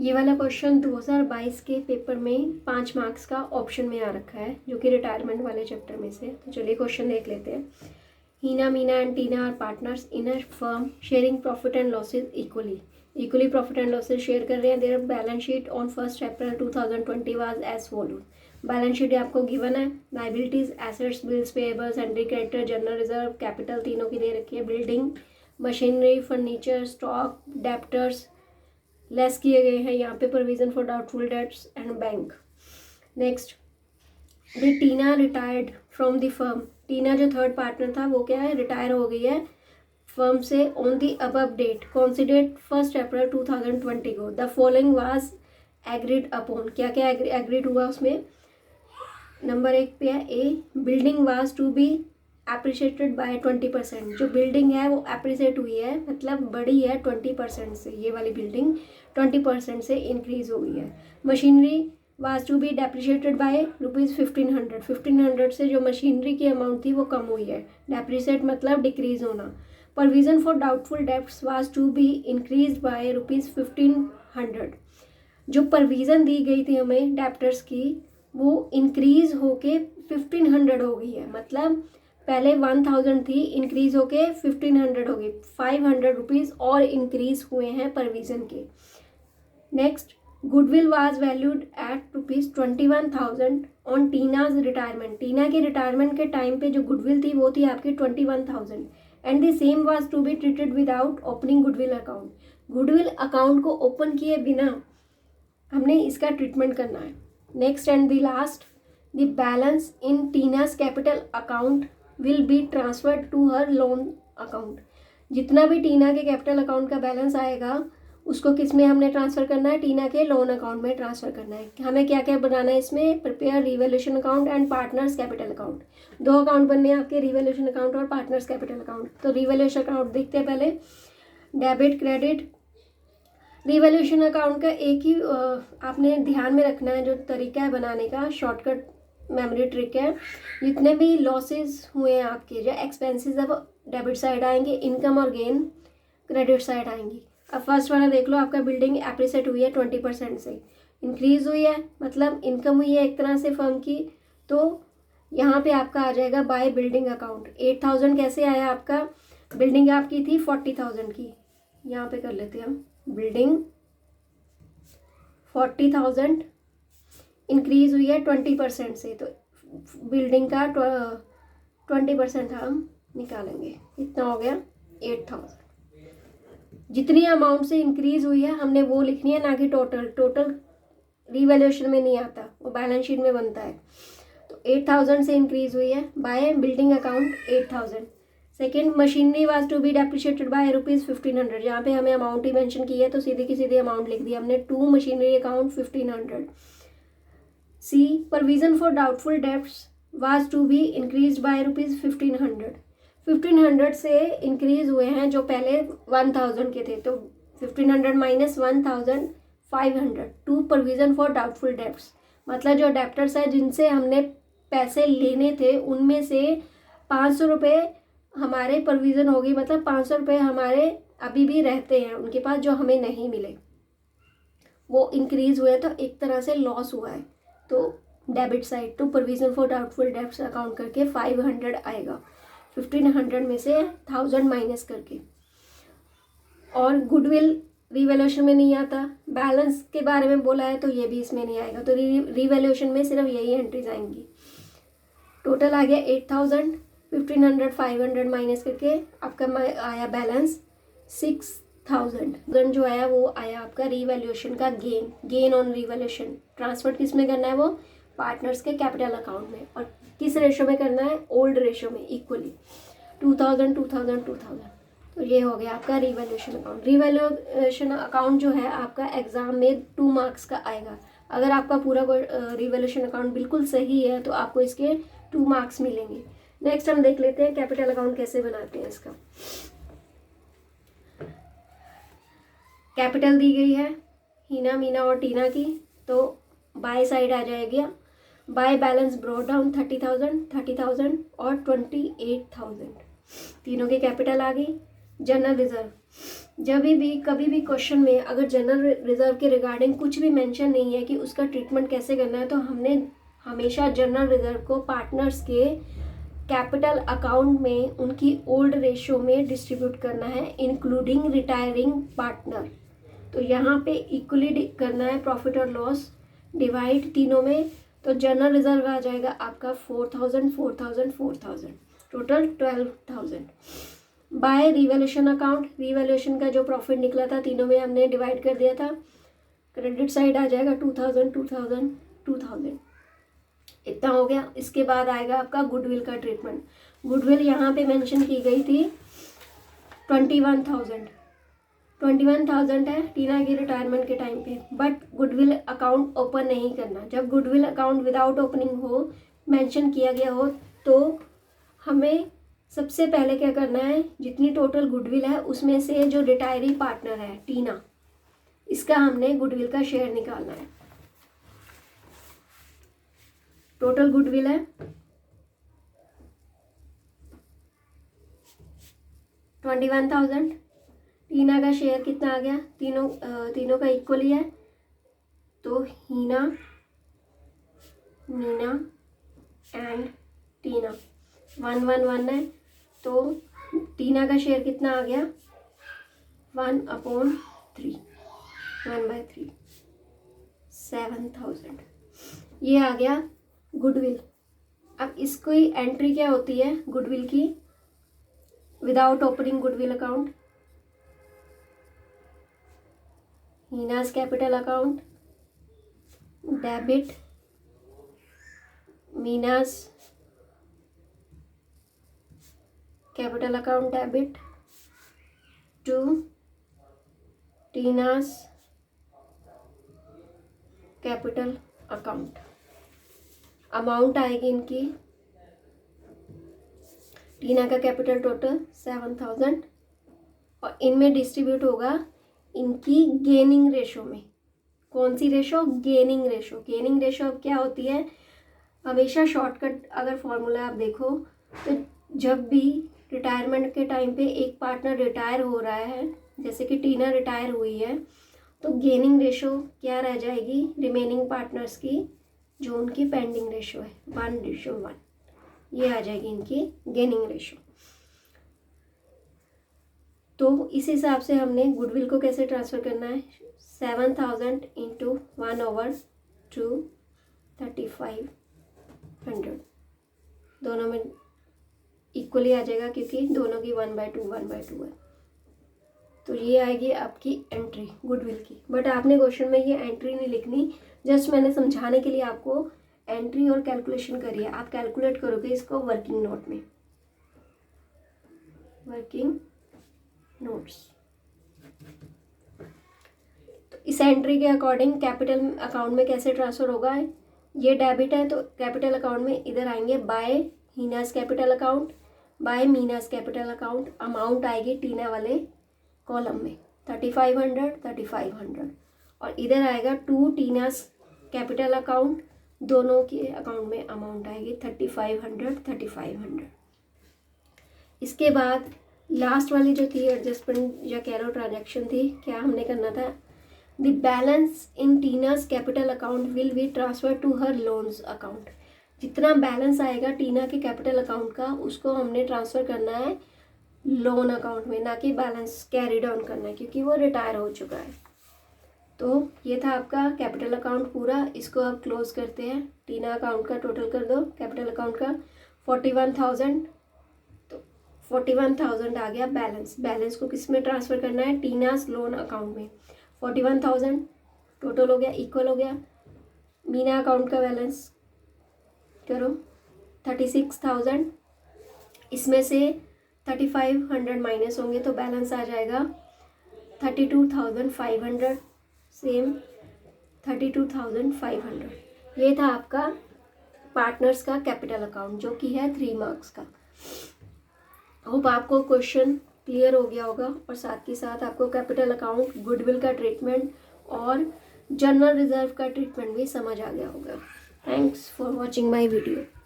ये वाला क्वेश्चन 2022 के पेपर में 5 मार्क्स का ऑप्शन में आ रखा है, जो कि रिटायरमेंट वाले चैप्टर में से। तो चलिए क्वेश्चन देख लेते हैं। Heena, Meena and Tina are partners in a firm sharing profit and losses equally profit and losses share कर रहे हैं। Their balance sheet on 1 April 2020 was as follows. Balance sheet आपको गिवन है। Liabilities, assets, bills payables, entry creditor, general reserve, capital तीनों की दे रखी है। Building, machinery, furniture, stock, debtors less किए गए हैं यहाँ पे। Provision for doubtful debts and bank. Next, the Tina retired from the firm. Tina जो थर्ड पार्टनर था वो क्या है, रिटायर हो गई है फर्म से ऑन द अबव डेट। कौन सी डेट, 1 अप्रैल 2020 को। The following was agreed upon. क्या क्या एग्रीड हुआ उसमें। नंबर 1 पे है A, building was to be appreciated by 20%। जो बिल्डिंग है वो अप्रिशिएट हुई है, मतलब बढ़ी है 20% से। ये वाली बिल्डिंग 20% से इंक्रीज हो गई है। Machinery was to be depreciated by ₹1500। 1500 से जो मशीनरी की अमाउंट थी वो कम हुई है। डेप्रिशिएट मतलब डिक्रीज होना। Provision for doubtful debts was to be increase by ₹1500। जो प्रोविजन दी गई थी हमें डेप्टर्स की वो इंक्रीज होके 1500 हो गई है। मतलब पहले 1000 थी, इंक्रीज होके 1500 हो गई। 500 रुपीज़ और इंक्रीज हुए हैं प्रोविजन के। Next, goodwill was valued at ₹21,000 on Tina's retirement. Tina के रिटायरमेंट के टाइम पे जो गुडविल थी वो थी आपकी 21,000 and the same was to be treated without opening goodwill account. Goodwill account को ओपन किए बिना हमने इसका ट्रीटमेंट करना है। Next and the last, the balance in Tina's capital account will be transferred to her loan account. जितना भी टीना के कैपिटल अकाउंट का बैलेंस आएगा उसको किस में हमने ट्रांसफ़र करना है, टीना के लोन अकाउंट में ट्रांसफ़र करना है। हमें क्या क्या बनाना है इसमें, prepare revaluation account and partners capital account. 2 account बनने हैं आपके, रिवैल्यूएशन अकाउंट और पार्टनर्स कैपिटल अकाउंट। तो रिवैल्यूएशन अकाउंट देखते हैं पहले। Debit, credit. रिवैल्यूएशन अकाउंट का एक ही आपने ध्यान में रखना है, जो तरीका है बनाने का, शॉर्टकट मेमोरी ट्रिक है। जितने भी लॉसेस हुए हैं आपके, जो एक्सपेंसेस है वो डेबिट साइड आएंगे, इनकम और गेन क्रेडिट साइड आएंगी। अब फर्स्ट वाला देख लो, आपका बिल्डिंग एप्रिशिएट हुई है 20% से, इंक्रीज हुई है, मतलब इनकम हुई है एक तरह से फर्म की। तो यहाँ पे आपका आ जाएगा बाय बिल्डिंग अकाउंट। 8000 कैसे आया आपका, बिल्डिंग आपकी थी 40,000 की, यहाँ पे कर लेते हैं हम। बिल्डिंग 40,000 इंक्रीज हुई है 20% से, तो बिल्डिंग का 20% हम निकालेंगे, इतना हो गया 8000। जितनी अमाउंट से इंक्रीज हुई है हमने वो लिखनी है, ना कि टोटल रिवैल्यूएशन में नहीं आता, वो बैलेंस शीट में बनता है। तो 8000 से इंक्रीज हुई है by building account 8000। Second, machinery was to be depreciated by ₹1500। यहाँ पे हमें अमाउंट ही मेंशन की है तो सीधी की सीधी अमाउंट लिख दी हमने, to machinery account 1500। C, provision for doubtful debts was to be increase by ₹1500। 1500 से इंक्रीज हुए हैं जो पहले 1000 के थे, तो 1500 minus 1500 to provision for doubtful debts. मतलब जो डेप्टर्स है जिनसे हमने पैसे लेने थे उनमें से 500 रुपये हमारे प्रोविजन होगी, मतलब 500 रुपये हमारे अभी भी रहते हैं उनके पास जो हमें नहीं मिले, वो इंक्रीज हुए, तो एक तरह से लॉस हुआ है। तो debit side to provision for doubtful debts account करके 500 आएगा, 1500 में से 1000 माइनस करके। और गुडविल रिवैल्यूएशन में नहीं आता, बैलेंस के बारे में बोला है तो ये भी इसमें नहीं आएगा, तो रिवैल्यूएशन में सिर्फ यही एंट्रीज आएंगी। टोटल आ गया 8000, 1500 500 माइनस करके आपका आया बैलेंस 6000। जो आया वो आया आपका रिवैल्यूएशन का गेन ऑन रिवैल्यूएशन। ट्रांसफर किस में करना है, वो पार्टनर्स के कैपिटल अकाउंट में, और किस रेशो में करना है, ओल्ड रेशो में, इक्वली 2000 2000 2000। तो ये हो गया आपका रिवैल्यूएशन अकाउंट। रिवैल्यूएशन अकाउंट जो है आपका एग्जाम में 2 मार्क्स का आएगा। अगर आपका पूरा रिवैल्यूएशन अकाउंट बिल्कुल सही है तो आपको इसके 2 मार्क्स मिलेंगे। नेक्स्ट हम देख लेते हैं कैपिटल अकाउंट कैसे बनाते हैं इसका। कैपिटल दी गई है हीना, मीना और टीना की, तो बाय साइड आ जाएगी बाय बैलेंस ब्रॉट डाउन 30,000 और 28,000। तीनों की कैपिटल आ गई। जनरल रिजर्व जब भी कभी भी क्वेश्चन में अगर जनरल रिजर्व के रिगार्डिंग कुछ भी मेंशन नहीं है कि उसका ट्रीटमेंट कैसे करना है, तो हमने हमेशा जनरल रिजर्व को पार्टनर्स के कैपिटल अकाउंट में उनकी ओल्ड रेशियो में डिस्ट्रीब्यूट करना है, इंक्लूडिंग रिटायरिंग पार्टनर। तो यहाँ पे इक्वली करना है, प्रॉफिट और लॉस डिवाइड तीनों में। तो जनरल रिजर्व आ जाएगा आपका 4000 4000 4000, total 12000। By revaluation account, revaluation का जो प्रॉफिट निकला था तीनों में हमने डिवाइड कर दिया था। क्रेडिट साइड आ जाएगा 2000 2000 2000, इतना हो गया। इसके बाद आएगा आपका गुडविल का ट्रीटमेंट। गुडविल यहाँ पे मेंशन की गई थी 21,000 है टीना की रिटायरमेंट के टाइम पे, बट गुडविल अकाउंट ओपन नहीं करना। जब गुडविल अकाउंट विदाउट ओपनिंग हो, मेंशन किया गया हो, तो हमें सबसे पहले क्या करना है, जितनी टोटल गुडविल है उसमें से जो रिटायरी पार्टनर है टीना, इसका हमने गुडविल का शेयर निकालना है। टोटल गुडविल है 21,000। टीना का शेयर कितना आ गया, तीनों का इक्वल ही है, तो हीना, मीना एंड टीना 111 है। तो टीना का शेयर कितना आ गया 1/3, 1/3 7,000। ये आ गया गुडविल। अब इसको ही एंट्री क्या होती है गुडविल की, without opening goodwill account, Heena's capital account debit, Meena's capital account debit to Tina's capital account. Amount आएगी इनकी, टीना का कैपिटल टोटल 7,000 और इनमें डिस्ट्रीब्यूट होगा इनकी गेनिंग रेशो में। कौन सी ratio, gaining ratio. Gaining ratio अब क्या होती है, हमेशा शॉर्टकट अगर फॉर्मूला आप देखो तो जब भी रिटायरमेंट के टाइम पे एक पार्टनर रिटायर हो रहा है, जैसे कि टीना रिटायर हुई है, तो गेनिंग रेशो क्या रह जाएगी रिमेनिंग पार्टनर्स की, जो उनकी पेंडिंग रेशो है 1:1, ये आ जाएगी इनकी गेनिंग रेशो। तो इस हिसाब से हमने गुडविल को कैसे ट्रांसफ़र करना है, 7,000 इंटू 1/2 3500, दोनों में इक्वली आ जाएगा क्योंकि दोनों की 1/2 है। तो ये आएगी आपकी एंट्री गुडविल की। बट आपने क्वेश्चन में ये एंट्री नहीं लिखनी, जस्ट मैंने समझाने के लिए आपको एंट्री और कैलकुलेशन करिए। आप कैलकुलेट करोगे इसको वर्किंग नोट में, वर्किंग नोट्स। तो इस एंट्री के अकॉर्डिंग कैपिटल अकाउंट में कैसे ट्रांसफ़र होगा, ये डेबिट है तो कैपिटल अकाउंट में इधर आएंगे by Heena's capital account, by Meena's capital account. Amount आएगी टीना वाले कॉलम में 3500 और इधर आएगा टू टीनास कैपिटल अकाउंट, दोनों के अकाउंट में अमाउंट आएगी 3500। इसके बाद लास्ट वाली जो थी एडजस्टमेंट या कैरो ट्रांजैक्शन थी, क्या हमने करना था, the balance in Tina's capital account will be transfer to her loans account. जितना बैलेंस आएगा टीना के कैपिटल अकाउंट का, उसको हमने ट्रांसफ़र करना है लोन अकाउंट में, ना कि बैलेंस कैरी डाउन करना है क्योंकि वो रिटायर हो चुका है। तो ये था आपका कैपिटल अकाउंट पूरा। इसको अब क्लोज करते हैं। टीना अकाउंट का टोटल कर दो, कैपिटल अकाउंट का 41,000, तो 41,000 आ गया बैलेंस। बैलेंस को किस में ट्रांसफ़र करना है, टीनास लोन अकाउंट में। 41,000 टोटल हो गया, इक्वल हो गया। मीना अकाउंट का बैलेंस करो 36,000, इसमें से 3500 माइनस होंगे तो बैलेंस आ जाएगा 32,500, सेम 32,500। ये था आपका पार्टनर्स का कैपिटल अकाउंट जो कि है 3 मार्क्स का। होप आपको क्वेश्चन क्लियर हो गया होगा और साथ ही साथ आपको कैपिटल अकाउंट, गुडविल का ट्रीटमेंट और जनरल रिजर्व का ट्रीटमेंट भी समझ आ गया होगा। Thanks for watching my video.